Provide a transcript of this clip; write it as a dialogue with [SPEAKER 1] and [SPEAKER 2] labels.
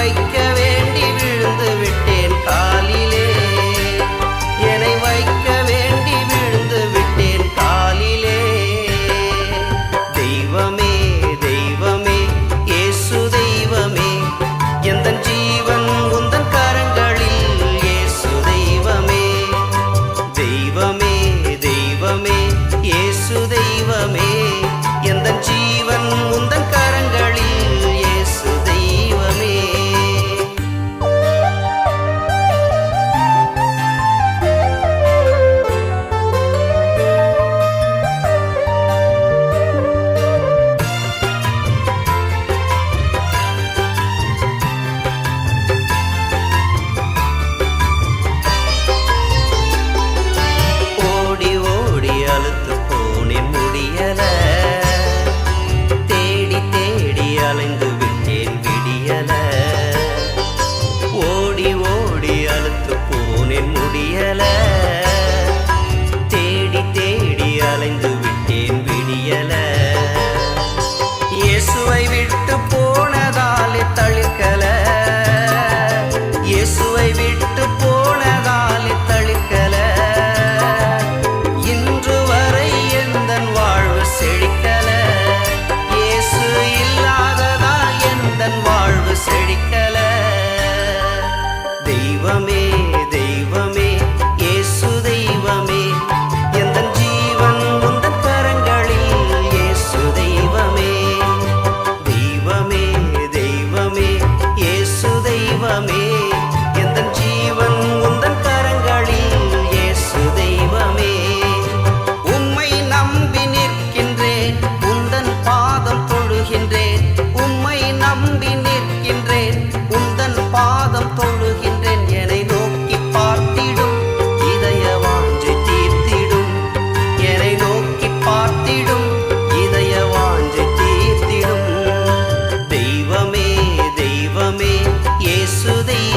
[SPEAKER 1] வைக்க வேண்டி விழுந்து விட்டேன் காலிலே, என்னை வைக்க வேண்டி விழுந்து விட்டேன் காலிலே. தெய்வமே தெய்வமே இயேசு தெய்வமே, எந்தன் ஜீவன் உந்தன் கரங்களில். இயேசு தெய்வமே தெய்வமே தெய்வமே இயேசு தெய்வமே, எந்தன் ஜீவன் உந்தன் கரங்களில். இயேசு தெய்வமே. ஓடி ஓடி அலுத்து போனேன் முடியல, தேடி தேடி அலைந்து விட்டேன் விடியல. ஓடி ஓடி அலுத்து போனேன் முடியல, தேடி தேடி அலைந்து விட்டேன் விடியல. இயேசுவை விட்டு போனதாலே தளிர்க்கல, இயேசுவை விட்டு போனதாலே தளிர்க்கல. இன்று வரை எந்தன் வாழ்வு செழிக்கல, இயேசு இல்லாததால் எந்தன் வாழ்வு செழிக்கல. தெய்வமே தெய்வமே இயேசு தெய்வமே, எந்தன் ஜீவன் உந்தன் கரங்களில். இயேசு தெய்வமே தெய்வமே தெய்வமே இயேசு தெய்வமே, எந்தன் ஜீவன் உந்தன் கரங்களில். இயேசு தெய்வமே. உம்மை நம்பி நிற்கின்றேன், உந்தன் பாதம் தொழுகின்றேன். உம்மை நம்பி நிற்கின்றேன், உந்தன் பாதம் தொழுகின்றேன். என்னை நோக்கி பார்த்திடும், இதய வாஞ்சை தீர்த்திடும். என்னை நோக்கி பார்த்திடும், இதய வாஞ்சை தீர்த்திடும். தெய்வமே தெய்வமே இயேசு தெய்வமே.